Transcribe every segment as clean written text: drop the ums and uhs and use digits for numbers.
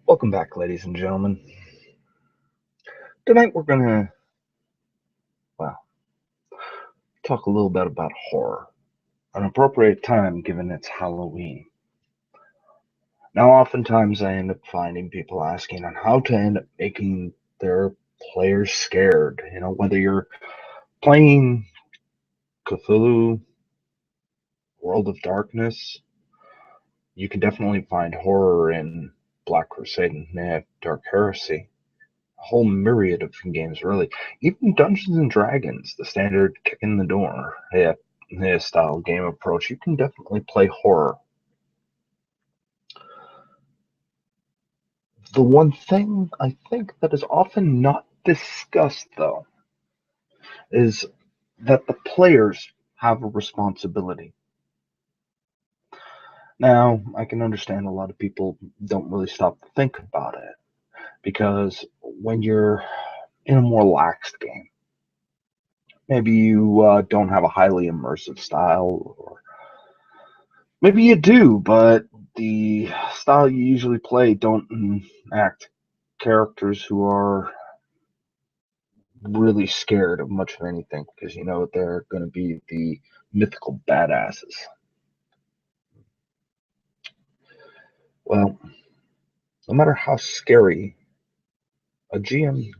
Welcome back, ladies and gentlemen. Tonight we're gonna, well, talk a little bit about horror, an appropriate time given it's Halloween. Now, oftentimes I end up finding people asking on how to end up making their players scared. Whether you're playing Cthulhu, World of Darkness, you can definitely find horror in Black Crusade and Dark Heresy. A whole myriad of games, really. Even Dungeons and Dragons, the standard kick in the door style game approach, you can definitely play horror. The one thing I think that is often not discussed, though, is that the players have a responsibility. Now, I can understand a lot of people don't really stop to think about it because when you're in a more laxed game, maybe you don't have a highly immersive style, or maybe you do, but the style you usually play don't act characters who are really scared of much of anything because you know they're going to be the mythical badasses. Well, no matter how scary a GM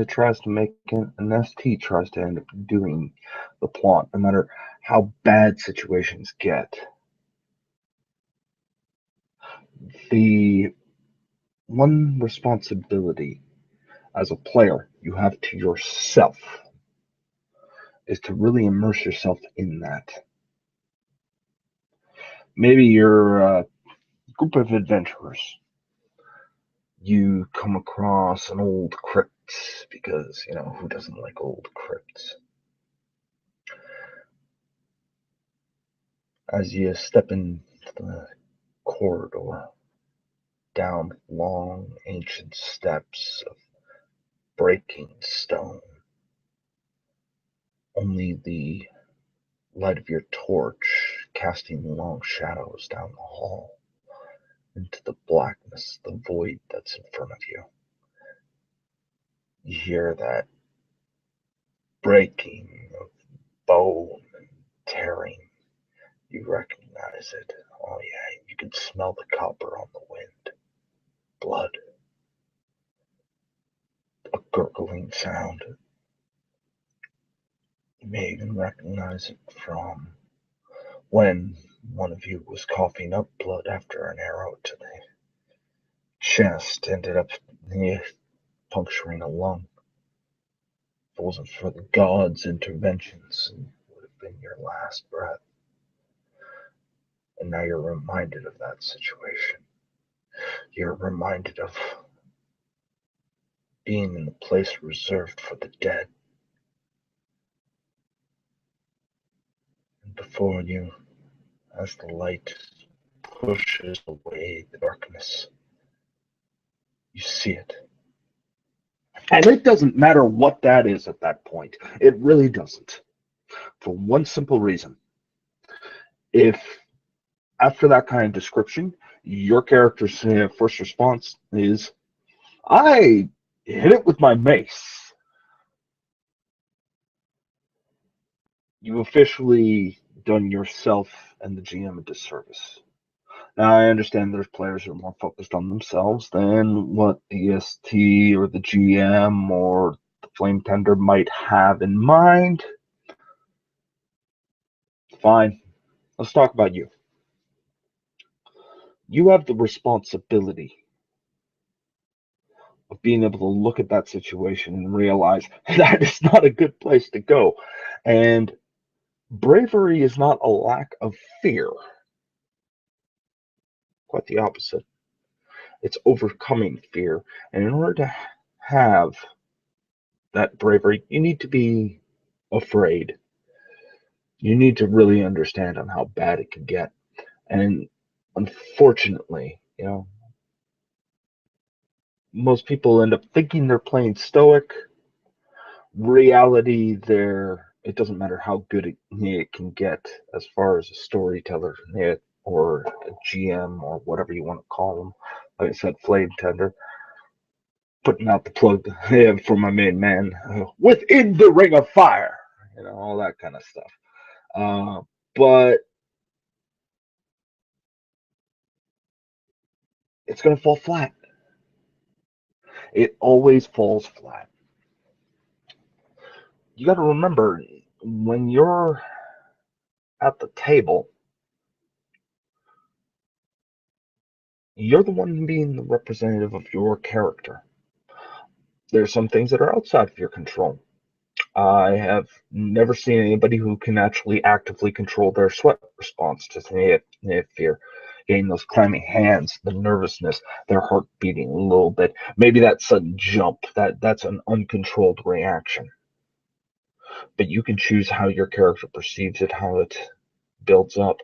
tries to make it, an ST tries to end up doing the plot, no matter how bad situations get, the one responsibility as a player you have to yourself is to really immerse yourself in that. Maybe you're a group of adventurers. You come across an old crypt because, who doesn't like old crypts? As you step into the corridor, down long ancient steps of breaking stone, only the light of your torch casting long shadows down the hall into the blackness, the void that's in front of you. You hear that breaking of bone and tearing. You recognize it. Oh, yeah, you can smell the copper on the wind. Blood. A gurgling sound. You may even recognize it from when one of you was coughing up blood after an arrow to the chest ended up puncturing a lung. If it wasn't for the gods' interventions, it would have been your last breath. And now you're reminded of that situation. You're reminded of being in the place reserved for the dead. And before you, as the light pushes away the darkness, you see it. And it doesn't matter what that is at that point. It really doesn't. For one simple reason. If after that kind of description, your character's first response is, I hit it with my mace, you've officially done yourself and the GM a disservice. Now, I understand there's players who are more focused on themselves than what the ST or the GM or the Flame Tender might have in mind. Fine. Let's talk about you. You have the responsibility of being able to look at that situation and realize that is not a good place to go. And bravery is not a lack of fear, quite the opposite. It's overcoming fear. And in order to have that bravery, you need to be afraid. You need to really understand on how bad it can get. And unfortunately, most people end up thinking they're playing stoic. Reality, it doesn't matter how good it can get as far as a storyteller or a GM or whatever you want to call them. like I said, flame tender, putting out the plug for my main man, within the ring of fire, all that kind of stuff. But it's going to fall flat. It always falls flat. You got to remember, when you're at the table, you're the one being the representative of your character. There's some things that are outside of your control. I have never seen anybody who can actually actively control their sweat response to fear. Getting those clammy hands, the nervousness, their heart beating a little bit, maybe that sudden jump, that's an uncontrolled reaction. But you can choose how your character perceives it, how it builds up.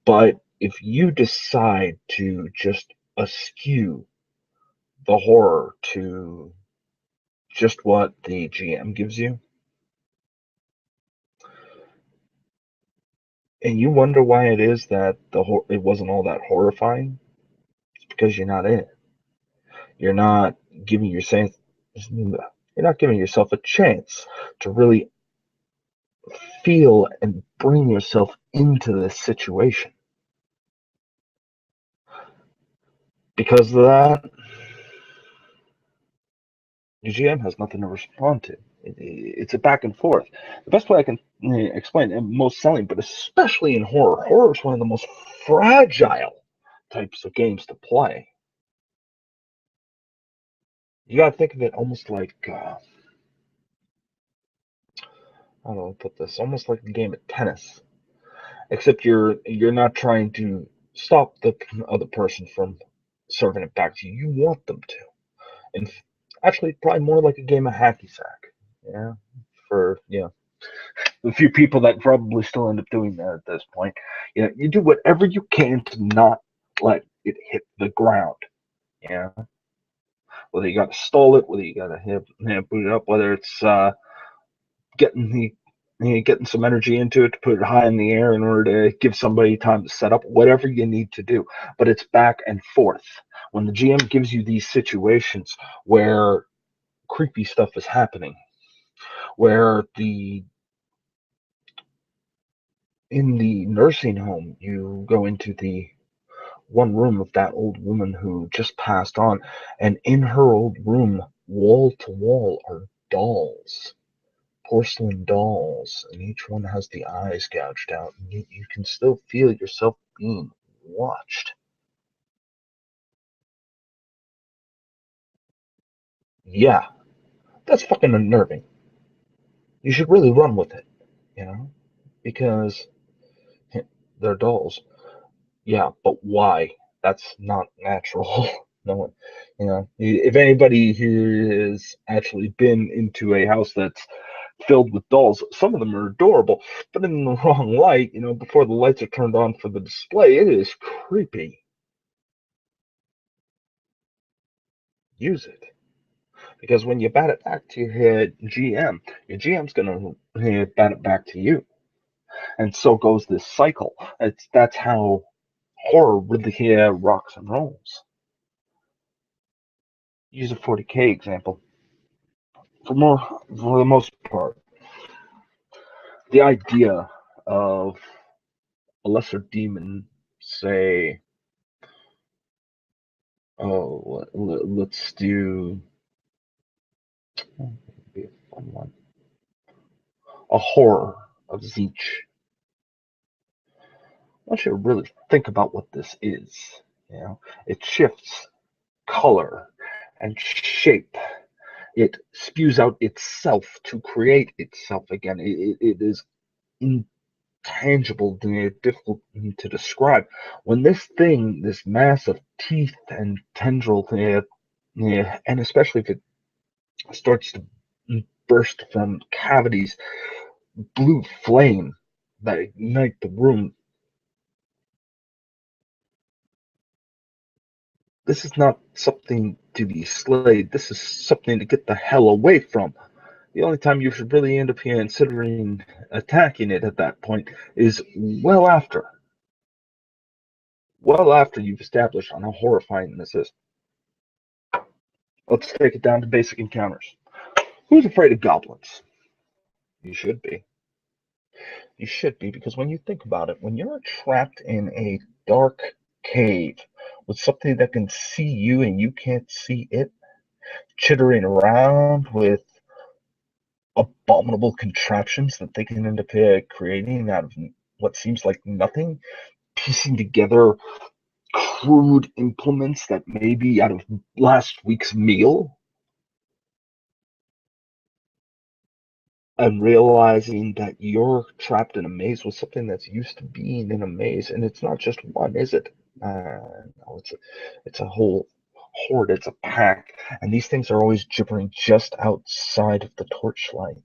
But if you decide to just eschew the horror to just what the GM gives you, and you wonder why it is that it wasn't all that horrifying, it's because you're not in it. You're not giving yourself you're not giving yourself a chance to really feel and bring yourself into this situation. Because of that, the GM has nothing to respond to. It's a back and forth. The best way I can explain, and most selling, but especially in horror, horror is one of the most fragile types of games to play. You got to think of it almost like, how do I put this? Almost like a game of tennis, except you're not trying to stop the other person from serving it back to you. You want them to, and actually, probably more like a game of hacky sack. Yeah, for the few people that probably still end up doing that at this point. You do whatever you can to not let it hit the ground. Yeah, whether you got to stall it, whether you got to boot it up, whether it's getting getting some energy into it to put it high in the air in order to give somebody time to set up, whatever you need to do. But it's back and forth. When the GM gives you these situations where creepy stuff is happening, where in the nursing home, you go into the one room of that old woman who just passed on, and in her old room, wall to wall, are dolls, porcelain dolls, and each one has the eyes gouged out, and you can still feel yourself being watched. Yeah, that's fucking unnerving. You should really run with it, you know, because they're dolls. Yeah, but why? That's not natural. No one, if anybody here has actually been into a house that's filled with dolls, some of them are adorable, but in the wrong light, before the lights are turned on for the display, it is creepy. Use it. Because when you bat it back to your GM's going to bat it back to you. And so goes this cycle. That's how horror really rocks and rolls. Use a 40K example. For the most part, the idea of a lesser demon, say, oh, let's do be a fun one, a horror of Zeech. I want you to really think about what this is. It shifts color and shape. It spews out itself to create itself again. It is intangible, difficult to describe. When this mass of teeth and tendril, and especially if it starts to burst from cavities, blue flame that ignite the room. This is not something to be slayed. This is something to get the hell away from. The only time you should really end up considering attacking it at that point is well after you've established on how horrifying this is. Let's take it down to basic encounters. Who's afraid of goblins? You should be. You should be, because when you think about it, when you're trapped in a dark cave with something that can see you and you can't see it, chittering around with abominable contraptions that they can end up creating out of what seems like nothing, piecing together crude implements that may be out of last week's meal, and realizing that you're trapped in a maze with something that's used to being in a maze, and it's not just one, is it? No, it's a whole horde, it's a pack, and these things are always gibbering just outside of the torchlight.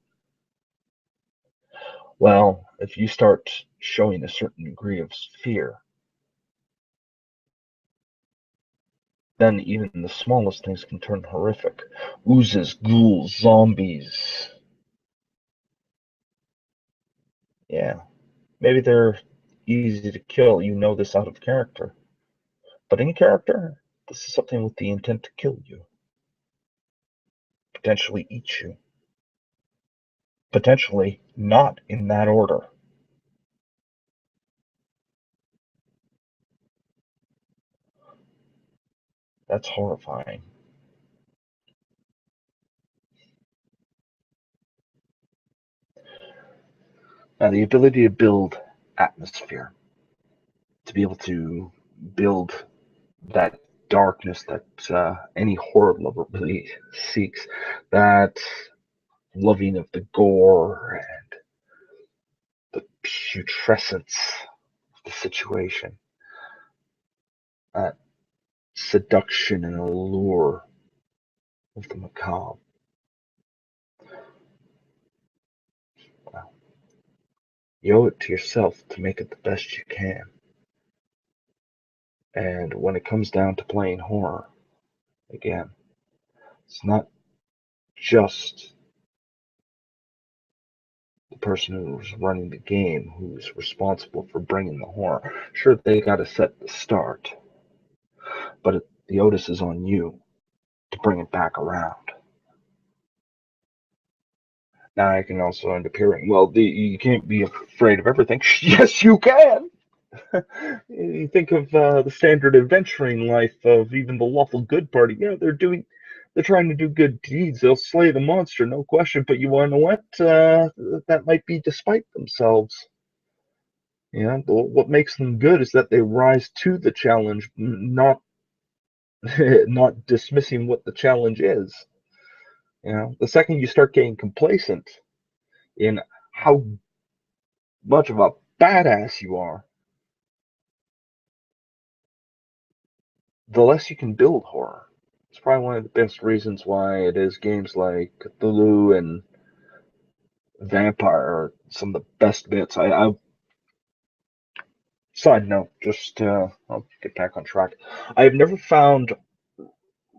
Well, if you start showing a certain degree of fear, then even the smallest things can turn horrific. Oozes, ghouls, zombies. Yeah, maybe they're easy to kill. You know this out of character. But in character, this is something with the intent to kill you, potentially eat you, potentially not in that order. That's horrifying. Now, the ability to build atmosphere, to be able to build that darkness that any horror lover really seeks, that loving of the gore and the putrescence of the situation, that seduction and allure of the macabre. Well, you owe it to yourself to make it the best you can. And when it comes down to playing horror, again, it's not just the person who's running the game who's responsible for bringing the horror. Sure, they got to set the start, but the onus is on you to bring it back around. Now I can also end up hearing, well, you can't be afraid of everything. Yes, you can. You think of the standard adventuring life of even the lawful good party. Yeah, they're trying to do good deeds. They'll slay the monster, no question. But you want to know what? That might be despite themselves. Yeah, what makes them good is that they rise to the challenge, not not dismissing what the challenge is. You know, the second you start getting complacent in how much of a badass you are, the less you can build horror. It's probably one of the best reasons why it is games like Cthulhu and Vampire are some of the best bits. Side note, just I'll get back on track. I've never found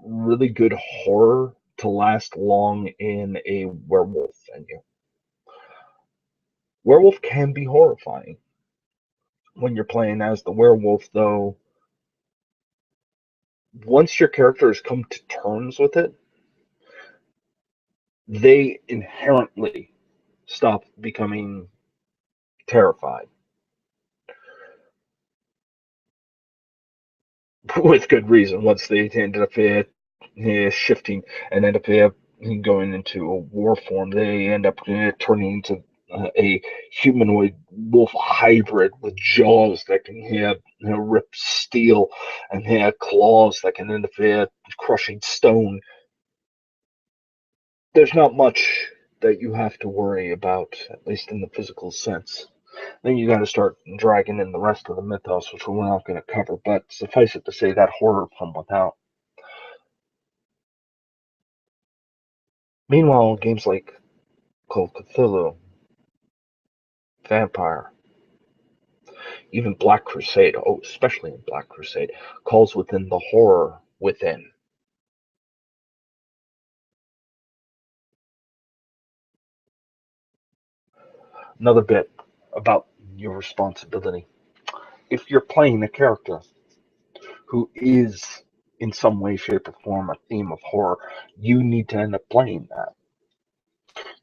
really good horror to last long in a werewolf venue. Werewolf can be horrifying. When you're playing as the werewolf, though, once your character has come to terms with it, they inherently stop becoming terrified. With good reason. Once they ended up shifting and end up going into a war form, they end up turning into a humanoid wolf hybrid with jaws that can rip steel and claws that can end up crushing stone. There's not much that you have to worry about, at least in the physical sense. Then you got to start dragging in the rest of the mythos, which we're not going to cover. But suffice it to say, that horror from without. Meanwhile, games like Call of Cthulhu, Vampire, even Black Crusade, oh, especially in Black Crusade, calls within the horror within. Another bit about your responsibility. If you're playing a character who is in some way, shape, or form a theme of horror, you need to end up playing that.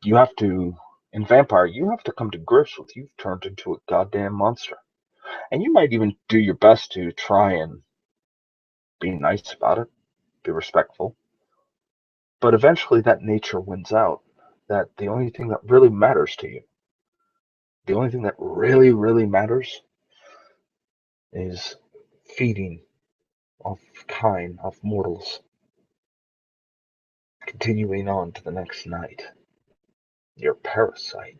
You have to, in Vampire, you have to come to grips with you've turned into a goddamn monster. And you might even do your best to try and be nice about it, be respectful. But eventually that nature wins out. That the only thing that really matters to you, the only thing that really, really matters is feeding off kind, off mortals, continuing on to the next night. You're a parasite.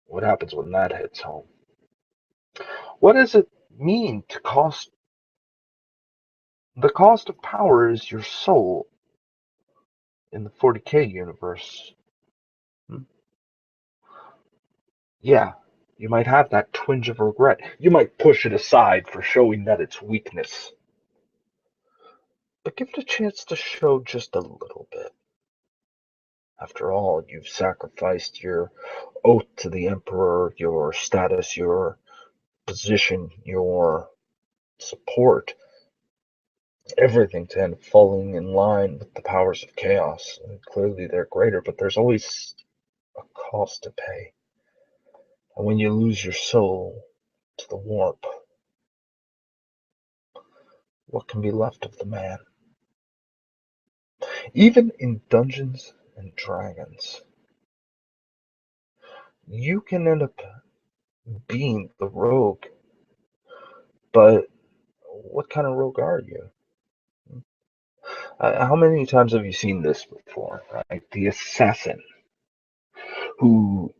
What happens when that hits home? What does it mean to cost? The cost of power is your soul in the 40K universe. Hmm? Yeah, you might have that twinge of regret. You might push it aside for showing that it's weakness. But give it a chance to show just a little bit. After all, you've sacrificed your oath to the Emperor, your status, your position, your support, everything to end up falling in line with the powers of chaos. And clearly they're greater, but there's always a cost to pay. And when you lose your soul to the warp, what can be left of the man? Even in Dungeons and Dragons, you can end up being the rogue, but what kind of rogue are you? How many times have you seen this before, right? The assassin who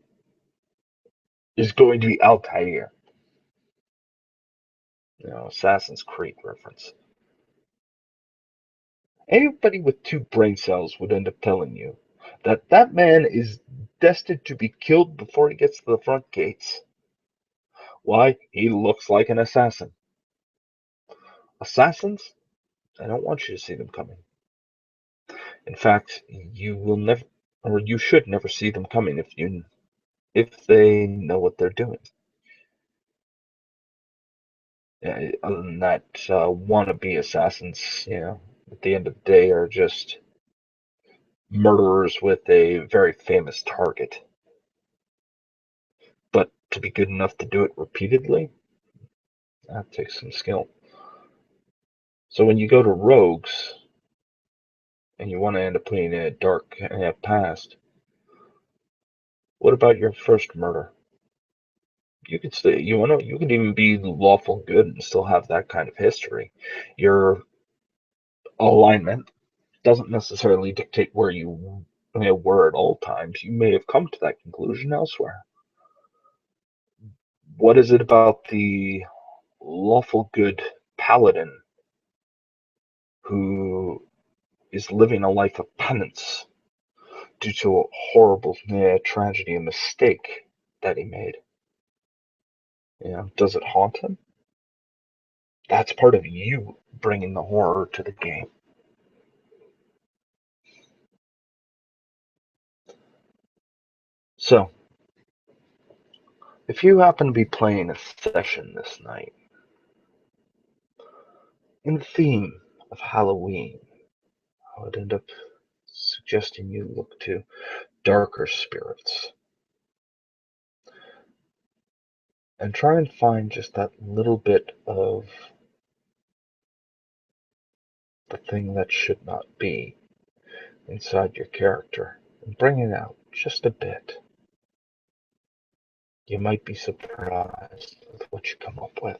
is going to be Altair. Assassin's Creed reference. Anybody with two brain cells would end up telling you that that man is destined to be killed before he gets to the front gates. Why? He looks like an assassin. Assassins? I don't want you to see them coming. In fact, you will never, or you should never see them coming if they know what they're doing. Other than that, wannabe assassins, at the end of the day, are just murderers with a very famous target. But to be good enough to do it repeatedly, that takes some skill. So when you go to rogues and you want to end up playing a dark past, what about your first murder? You could stay. You could even be lawful good and still have that kind of history. Your alignment doesn't necessarily dictate where you were at all times. You may have come to that conclusion elsewhere. What is it about the lawful good paladin who is living a life of penance due to a horrible tragedy, a mistake that he made? Does it haunt him? That's part of you bringing the horror to the game. So, if you happen to be playing a session this night in the theme of Halloween, I would end up suggesting you look to darker spirits and try and find just that little bit of the thing that should not be inside your character and bring it out just a bit. You might be surprised with what you come up with.